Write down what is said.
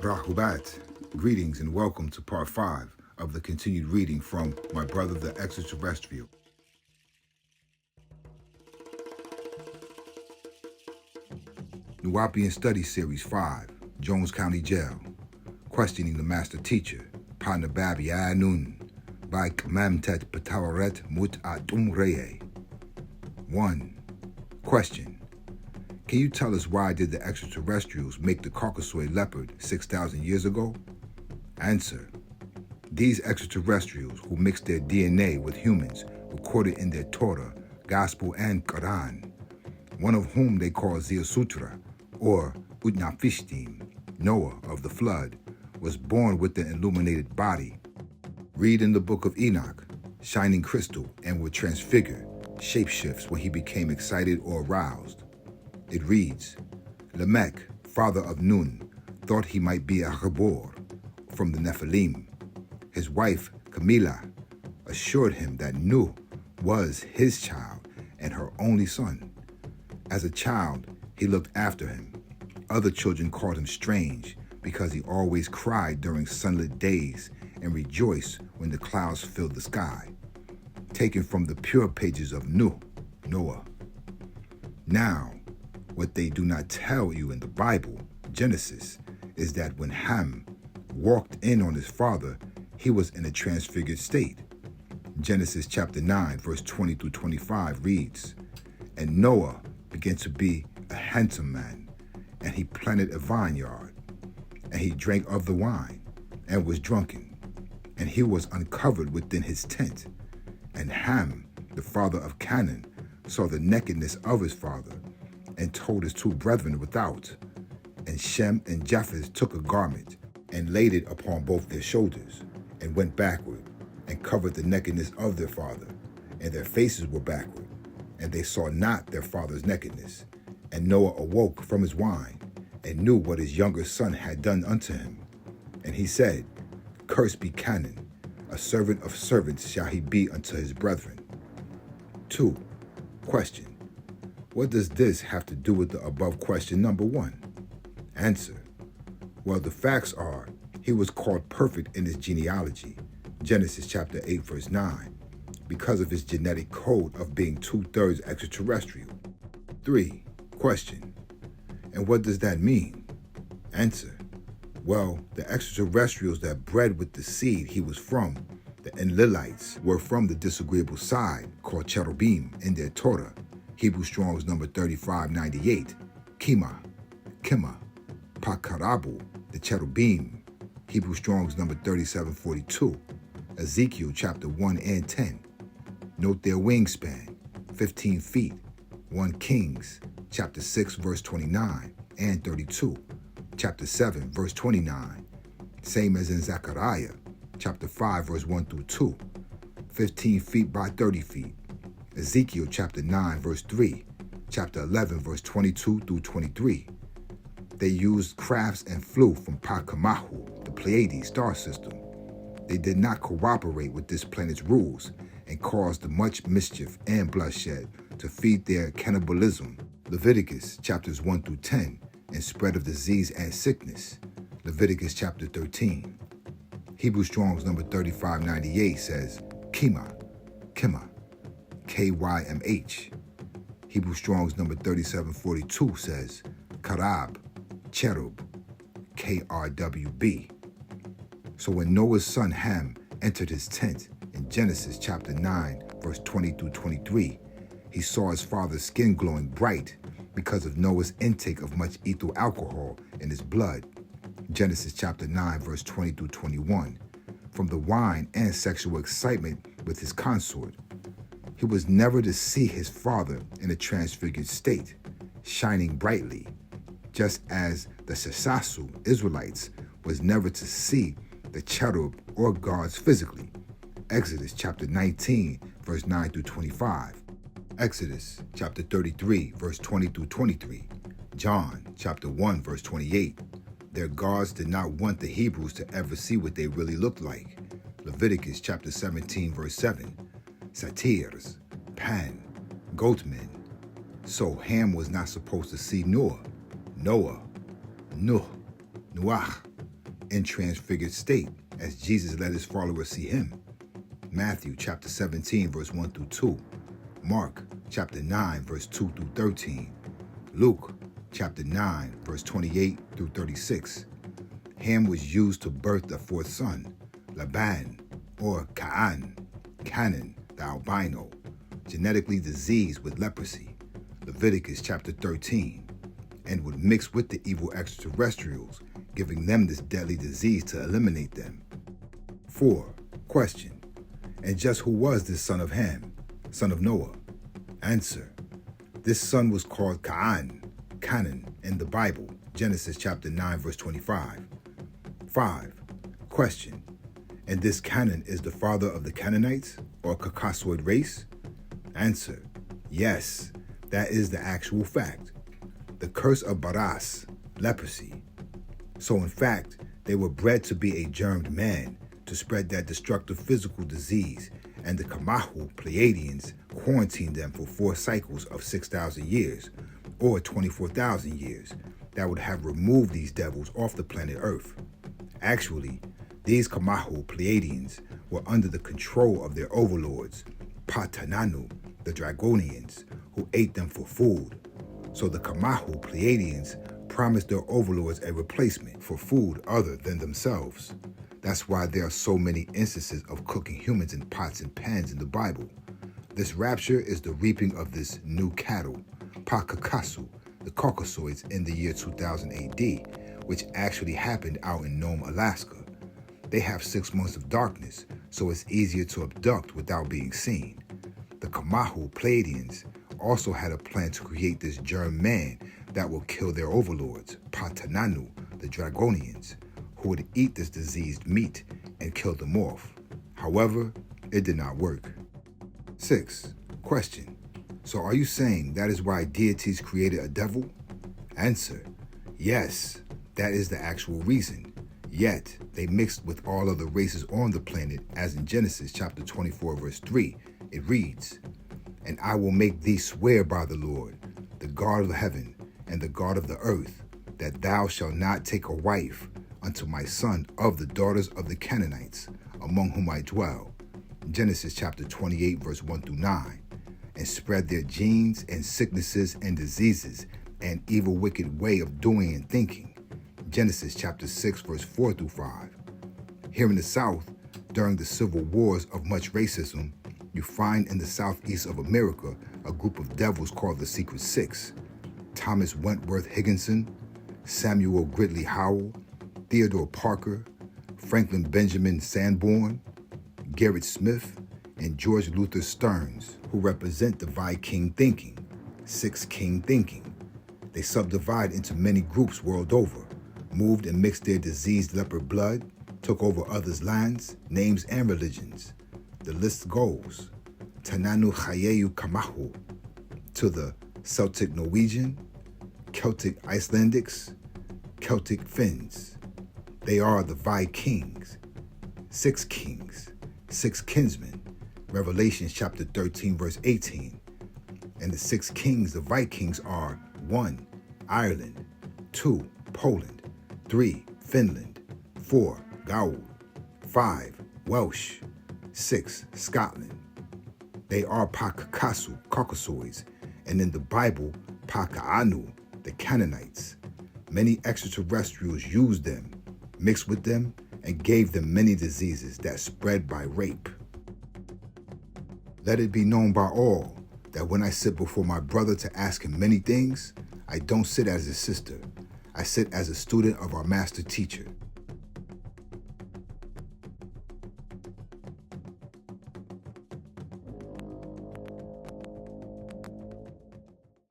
Rahubat, greetings and welcome to part 5 of the continued reading from My Brother the Extraterrestrial. Nuwapian Study Series 5, Jones County Jail, Questioning the Master Teacher, Panababi Anun, by Bʀᴏᴛ Pᴜᴛᴇʀ. 1. Question. Can you tell us why did the extraterrestrials make the Caucasoid leopard 6,000 years ago? Answer. These extraterrestrials who mixed their DNA with humans recorded in their Torah, Gospel, and Quran, one of whom they call Ziosutra, or Utnapishtim, Noah of the flood, was born with an illuminated body. Read in the book of Enoch, shining crystal and would transfigure, shapeshifts when he became excited or aroused. It reads, Lamech, father of Nun, thought he might be a Rebor from the Nephilim. His wife, Camilla, assured him that Nu was his child and her only son. As a child, he looked after him. Other children called him strange because he always cried during sunlit days and rejoiced when the clouds filled the sky. Taken from the pure pages of Noah. Now, what they do not tell you in the Bible, Genesis, is that when Ham walked in on his father, he was in a transfigured state. Genesis chapter 9, verse 20 through 25 reads, And Noah began to be a handsome man, and he planted a vineyard, and he drank of the wine, and was drunken, and he was uncovered within his tent. And Ham, the father of Canaan, saw the nakedness of his father, and told his two brethren without. And Shem and Japheth took a garment, and laid it upon both their shoulders, and went backward, and covered the nakedness of their father, and their faces were backward, and they saw not their father's nakedness. And Noah awoke from his wine, and knew what his younger son had done unto him. And he said, Cursed be Canaan, a servant of servants shall he be unto his brethren. 2. Question. What does this have to do with the above question number 1? Answer. Well, the facts are, he was called perfect in his genealogy, Genesis chapter 8, verse 9, because of his genetic code of being 2/3 extraterrestrial. 3. Question. And what does that mean? Answer. Well, the extraterrestrials that bred with the seed he was from, the Enlilites, were from the disagreeable side called cherubim in their Torah, Hebrew Strong's number 3598, Kima, Pakarabu, the cherubim, Hebrew Strong's number 3742, Ezekiel chapter 1 and 10. Note their wingspan, 15 feet, 1 Kings, chapter 6, verse 29 and 32, chapter 7, verse 29, same as in Zechariah, chapter 5, verse 1 through 2, 15 feet by 30 feet, Ezekiel chapter 9, verse 3, chapter 11, verse 22 through 23. They used crafts and flew from Pakamahu, the Pleiades star system. They did not cooperate with this planet's rules and caused much mischief and bloodshed to feed their cannibalism. Leviticus chapters 1 through 10, and spread of disease and sickness. Leviticus chapter 13. Hebrew Strong's number 3598 says, Kima, Kymh. Hebrew Strong's number 3742 says, Karab, Cherub, Krwb. So when Noah's son Ham entered his tent in Genesis chapter 9, verse 20 through 23, he saw his father's skin glowing bright because of Noah's intake of much ethyl alcohol in his blood. Genesis chapter 9, verse 20 through 21, from the wine and sexual excitement with his consort. He was never to see his father in a transfigured state, shining brightly, just as the Shasasu Israelites was never to see the cherub or gods physically. Exodus chapter 19, verse 9 through 25. Exodus chapter 33, verse 20 through 23. John chapter 1, verse 28. Their gods did not want the Hebrews to ever see what they really looked like. Leviticus chapter 17, verse 7. Satyrs, Pan, goatmen. So Ham was not supposed to see Noah, Nuh, in transfigured state as Jesus let his followers see him. Matthew chapter 17, verse 1 through 2. Mark chapter 9, verse 2 through 13. Luke chapter 9, verse 28 through 36. Ham was used to birth the fourth son, Laban, or Canaan, the albino, genetically diseased with leprosy, Leviticus chapter 13, and would mix with the evil extraterrestrials, giving them this deadly disease to eliminate them. 4. Question: and just who was this son of Ham, son of Noah? Answer: this son was called Canaan in the Bible, Genesis chapter 9, verse 25. 5. Question: and this Canaan is the father of the Canaanites, or Caucasoid race? Answer: yes, that is the actual fact. The curse of Baras, leprosy. So in fact, they were bred to be a germed man to spread that destructive physical disease, and the Kamahu Pleiadians quarantined them for 4 cycles of 6,000 years, or 24,000 years, that would have removed these devils off the planet Earth. Actually, these Kamahu Pleiadians were under the control of their overlords, Patananu, the Dragonians, who ate them for food. So the Kamahu Pleiadians promised their overlords a replacement for food other than themselves. That's why there are so many instances of cooking humans in pots and pans in the Bible. This rapture is the reaping of this new cattle, Pakakasu, the Caucasoids, in the year 2000 AD, which actually happened out in Nome, Alaska. They have 6 months of darkness, so it's easier to abduct without being seen. The Kamahu Pleiadians also had a plan to create this germ man that will kill their overlords, Patananu, the Dragonians, who would eat this diseased meat and kill them off. However, it did not work. 6. Question: so are you saying that is why deities created a devil? Answer: yes, that is the actual reason. Yet, they mixed with all other races on the planet, as in Genesis chapter 24, verse 3, it reads, "And I will make thee swear by the Lord, the God of heaven and the God of the earth, that thou shalt not take a wife unto my son of the daughters of the Canaanites, among whom I dwell." Genesis chapter 28, verse 1 through 9, "and spread their genes and sicknesses and diseases and evil wicked way of doing and thinking." Genesis chapter 6, verse 4 through 5. Here in the South, during the civil wars of much racism, you find in the southeast of America a group of devils called the Secret Six: Thomas Wentworth Higginson, Samuel Gridley Howell, Theodore Parker, Franklin Benjamin Sanborn, Gerrit Smith, and George Luther Stearns, who represent the Viking thinking, 6 king thinking. They subdivide into many groups world over, moved and mixed their diseased leopard blood, took over others' lands, names, and religions. The list goes: Tananu Chayeyu Kamahu, to the Celtic Norwegian, Celtic Icelandics, Celtic Finns. They are the Vikings, 6 kings, 6 kinsmen, Revelation chapter 13, verse 18. And the 6 kings, the Vikings, are 1. Ireland, 2. Poland, 3. Finland, 4. Gaul, 5. Welsh, 6. Scotland. They are Pakakasu, Caucasoids, and in the Bible, Paka'anu, the Canaanites. Many extraterrestrials used them, mixed with them, and gave them many diseases that spread by rape. Let it be known by all that when I sit before my brother to ask him many things, I don't sit as his sister. I sit as a student of our master teacher.